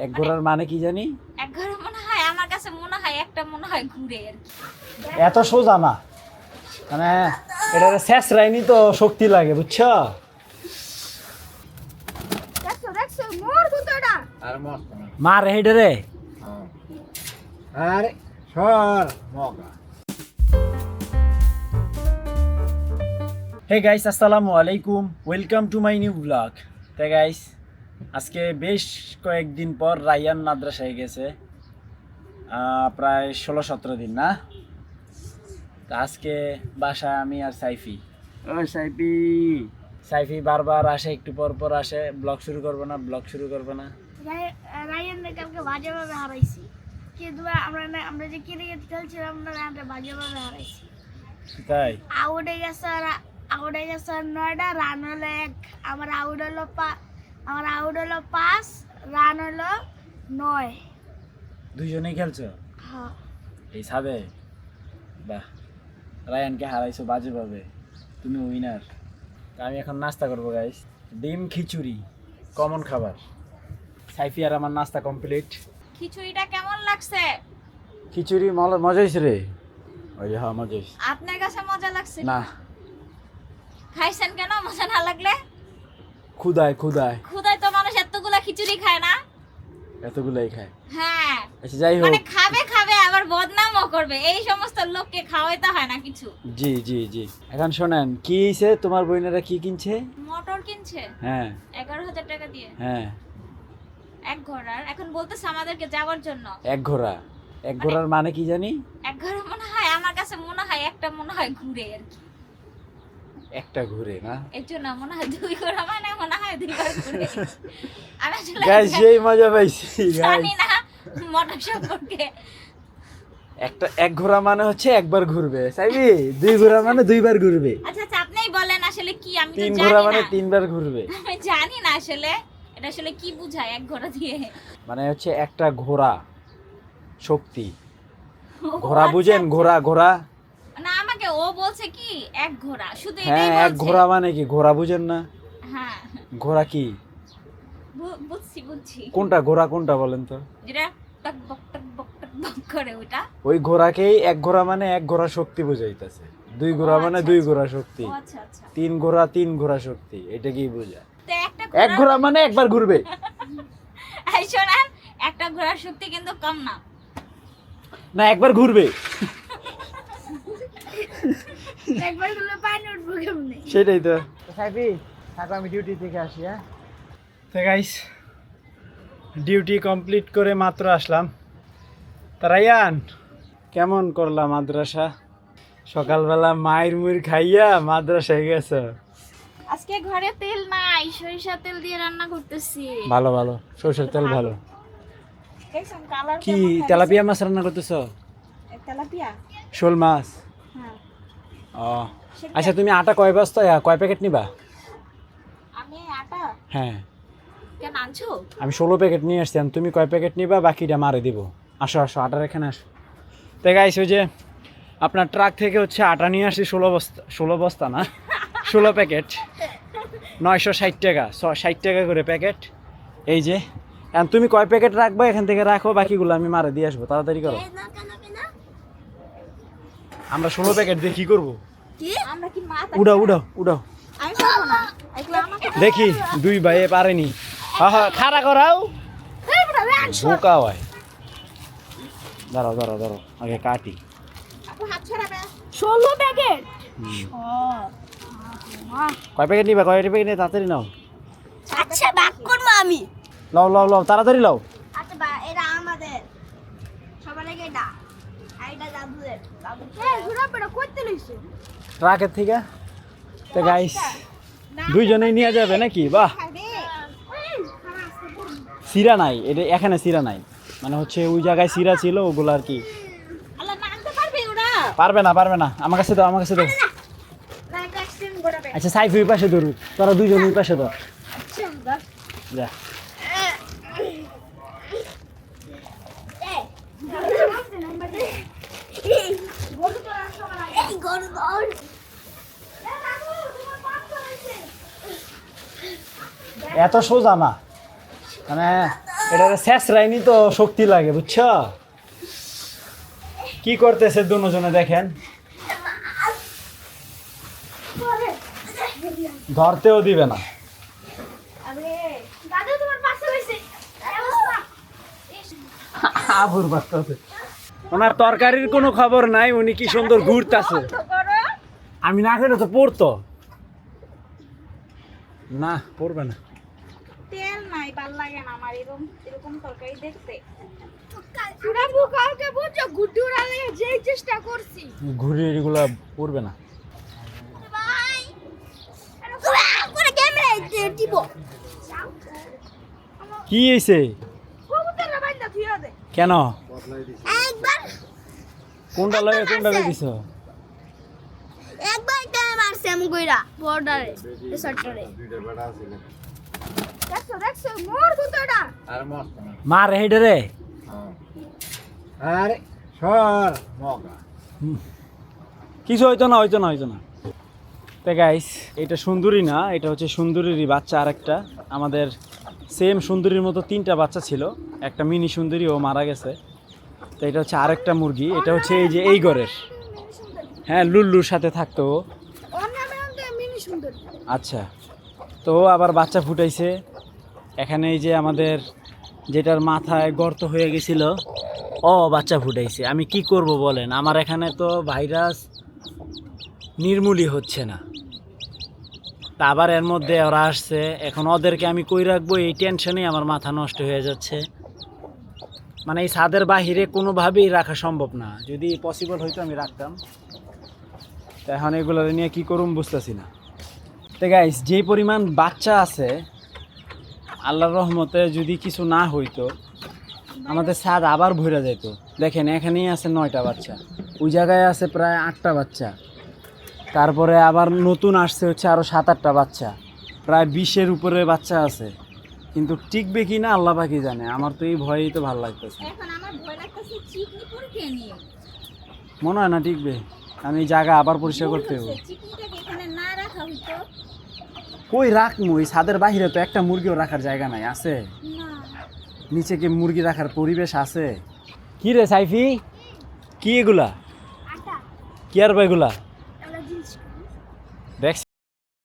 এক ঘোড়ার মানে কি জানি? এক ঘোড়া মনে হয় আমার কাছে মনে হয় একটা মনে হয় ঘুরে আর কি। এত সোজা না, মানে এটা শেষ রাইনি তো শক্তি লাগে, বুঝছো? দেখছো মোর গুতোটা আর মস্ত না। মার হেডে রে। আরে সর মগা। হে গাইস, আসসালামু আলাইকুম, welcome to my new blog. তে গাইস, আজকে বেশ কয়েকদিন পর রায়ান মাদ্রাসায় গেছে, প্রায় 16-17 দিন না। তা আজকে বাসায় আমি আর সাইফি। ও সাইফি, সাইফি বারবার আসে, একটু পর পর আসে। ব্লগ শুরু করবো না, ব্লগ শুরু করবো না। রায়ানকে কালকে বাজেভাবে হারাইছি। কিন্তু আমরা যে ক্রিকেট খেলছিলাম না, রায়ানকে বাজেভাবে হারাইছি। তাই আউটে গেছে 9টা, রান হলো 1। আমার আউট হলো 5, রান হলো 9। দুজনেই খেলছো হ্যাঁ, এই ছাদে? বাহ, রায়ানকে হারাইছো বাজেভাবে, তুমি উইনার। আমি এখন নাস্তা করবো গাইস, ডিম খিচুড়ি, কমন খাবার। সাইফি আর আমার নাস্তা কমপ্লিট। খিচুড়িটা কেমন লাগছে? খিচুড়ি মজা হয়েছে রে। ওই যে হ্যাঁ, মজা হয়েছে। আপনার কাছে মজা লাগছে? না, খাইছেন কেন মজা না লাগলে? ক্ষুদায় ক্ষুধায় তো মানুষ এতগুলা খিচুড়ি খায় না। এতগুলাই খায়। হ্যাঁ, আচ্ছা যাই হোক, মানে খাবে আবার বদনামও করবে, এই সমস্ত লোককে খাওয়াইতে হয় না কিছু। জি জি জি। এখন শোনেন, কি হয়েছে, তোমার বোনেরা কি কিনছে? মোটর কিনছে হ্যাঁ 11,000 টাকা দিয়ে হ্যাঁ, এক ঘোড়ার। এখন বলতেছে আমাদেরকে যাওয়ার জন্য। এক ঘোড়ার মানে কি জানি? এক ঘোড়া মনে হয় আমার কাছে মনে হয় একটা মনে হয় ঘুরে আর কি। একটা ঘুরে না, এর জন্য মনে হয় 2 ঘোড়া মানে মনে হয় 2 বার ঘুরে। আমি আসলে গাইস সেই মজা পাইছি জানি গাইস। না মোটর সম্পর্কে। এক ঘোড়া মানে হচ্ছে একবার ঘুরবে, সাইবি। 2 ঘোড়া মানে 2 বার ঘুরবে। আচ্ছা আপনিই বলেন আসলে কি, আমি তো 3 জানি ঘোড়া মানে না। 3 বার ঘুরবে। আমি জানি না আসলে এটা আসলে কি বোঝায় এক ঘোড়া দিয়ে। মানে হচ্ছে একটা ঘোড়া শক্তি। ও ঘোড়া আচ্ছা, বুঝেন? আচ্ছা। ঘোড়া। না, আমাকে ও বলছে কি এক ঘোড়া, শুধু এটাই হ্যাঁ, বলছে। এক ঘোড়া মানে কি, ঘোড়া বুঝেন না? হ্যাঁ, ঘোড়া কি, বুঝছি। কোনটা ঘোড়া কোনটা বলেন তো? যেটা টক বক করে ওটা। ওই ঘোড়াকেই এক ঘোড়া মানে এক ঘোড়া শক্তি বুঝাইতেছে। 2 ঘোড়া মানে 2 ঘোড়া শক্তি। ও আচ্ছা 3 ঘোড়া শক্তি, এটা কি বোঝায়? তো একটা এক ঘোড়া মানে একবার ঘুরবে। এই শোনেন, একটা ঘোড়ার শক্তি কিন্তু কম না। না, একবার ঘুরবে, একবার গুলো পানি উঠবো কেমনে? সেটাই তো। সাইফি থাকো, আমি ডিউটি থেকে আসি। হ্যাঁ তো গাইস, ডিউটি কমপ্লিট করে মাত্র আসলাম। তা রায়ান, কেমন করলাম মাদ্রাসা? সকালবেলা মায়ের মুড় খাইয়া মাদ্রাসায় গেছ? আজকে ঘরে তেল নাই, সরিষা তেল দিয়ে রান্না করতেছি। ভালো ভালো, সরষের তেল ভালো। দেখছেন কালার কি তেলাপিয়া মাছ রান্না করতেছ? তেলাপিয়া? শোল মাছ। হ্যাঁ, ও আচ্ছা, তুমি আটা কয় বস্তা, কয় প্যাকেট নিবা? আমি আটা হ্যাঁ, কেন আনছো? আমি 16 প্যাকেট নিয়ে আসছি। তুমি কয় প্যাকেট নিবা, বাকিটা মারে দিব। আসো আটার এখানে আসো। তো গাইস, ওই যে আপনার ট্রাক থেকে হচ্ছে আটা নিয়ে আসছি 16 বস্তা না, 16 প্যাকেট, 960 টাকা, 60 টাকা করে প্যাকেট। এই যে এখন তুমি কয় প্যাকেট রাখবা, এখান থেকে রাখো, বাকিগুলো আমি মারে দিয়ে আসবো, তাড়াতাড়ি করো। আমরা 16 প্যাকেট দিয়ে কি করবো? আমরা কি মাথা উড়াও আমি পারবো না, এগুলো আমাকে দেখি 2 ভাইয়ে পারেনি। হ্যাঁ, খাড়া করাও, বোকা হয়। দাঁড়াও আগে কাটি। আপু হাত ছড়াবে। 16 প্যাকেট। কয় প্যাকেট নিবা, কয় প্যাকেট নিয়ে তাড়াতাড়ি নাও। আচ্ছা ভাগ করবো আমি। লাও তাড়াতাড়ি লাও। আচ্ছা এটা আমাদের সবার আগে এটা, আর এটা দাদুদের। ঘোরা পেড়া করতে লইছে। ট্রাকের থেকে। তো গাইস, 2 জনেই নিয়ে যাবে নাকি? বাহ, সিরা নাই, এটা এখানে সিরা নাই, মানে হচ্ছে ওই জায়গায় সিরা ছিল, ওগুলো আর কি। আল্লাহ মানতে পারবে ওরা? পারবে না, আমার কাছে দাও। আচ্ছা সাইফ ওই পাশে ধরু, তোরা 2 জন ওই পাশে ধর। যা এত সোজা না, মানে এটা শেষ রাইনি তো শক্তি লাগে বুঝছো কি করতেছে দুজনে দেখেন ধরতেও দিবে না দাদু তোমার পাশে হইছে এই অবস্থা। আবুর বাচ্চাছে ওনার তরকারির কোনো খবর নাই উনি কি সুন্দর ঘুরতেছে আমি না খেলে তো পড়তো না পড়বে না তেল নাই ভাল লাগে না আমার এরকম এরকম তরকারি দেখতে সুরাবু কালকে বুঝছো গুড্ডু উড়ালে যেই চেষ্টা করছি ঘুরে এগুলা পড়বে না ভাই পুরো ক্যামেরা দিব কি হয়েছে কবুতররা বাইন্দা থুইয়া দে কেন একবার কোনটা লয়ে দিছ একবার কেন মারছে আমি কইরা বর্ডারে রিসর্টরে দুইটা বেড়া আছে দেখছো মোর কুতোটা আর মস্ত না মার হেডে রে আরে সর মগা কিছু হইতো না তো গাইস এটা সুন্দরী না এটা হচ্ছে সুন্দরীরই বাচ্চা আরেকটা আমাদের সেম সুন্দরীর মতো 3টা বাচ্চা ছিল একটা মিনি সুন্দরী ও মারা গেছে তো এটা হচ্ছে আরেকটা মুরগি এটা হচ্ছে এই যে এই ঘরের হ্যাঁ লুল্লুর সাথে থাকতো ও। ওর নামে মিনি সুন্দর আচ্ছা তো ও আবার বাচ্চা ফুটাইছে এখানে এই যে আমাদের যেটার মাথায় গর্ত হয়ে গেছিল ও বাচ্চা ফুটাইছে আমি কি করব বলেন আমার এখানে তো ভাইরাস নির্মূলই হচ্ছে না তা আবার এর মধ্যে ওরা আসছে এখন ওদেরকে আমি কই রাখবো এই টেনশনেই আমার মাথা নষ্ট হয়ে যাচ্ছে মানে এই ছাদের বাহিরে কোনোভাবেই রাখা সম্ভব না যদি পসিবল হইতো আমি রাখতাম তা এখন এগুলো নিয়ে কি করুম বুঝতেছি না তো গাইস যে পরিমাণ বাচ্চা আছে আল্লাহর রহমতে যদি কিছু না হইতো আমাদের ছাদ আবার ভরে যেত দেখেন এখানেই আছে 9টা বাচ্চা ওই জায়গায় আছে প্রায় 8টা বাচ্চা তারপরে আবার নতুন আসছে হচ্ছে আরও 7-8টা বাচ্চা প্রায় 20-এর উপরে বাচ্চা আছে কিন্তু টিকবে কি না আল্লাহ পাকি জানে আমার তো এই ভয়েই তো ভালো লাগতেছে এখন আমার ভয় লাগতেছে চিকনি পরীক্ষা নিয়ে মনে হয় না টিকবে আমি এই জায়গা আবার পরিষ্কার করতে হবে চিকনিটাকে এখানে না রাখা হইতো কই রাখবো এই ছাদের বাইরে তো একটা মুরগিও রাখার জায়গা নাই আছে না নিচে কি মুরগি রাখার পরিবেশ আছে কি রে সাইফি কি এগুলা আটা কি আর এগুলা এগুলা জিনিস দেখ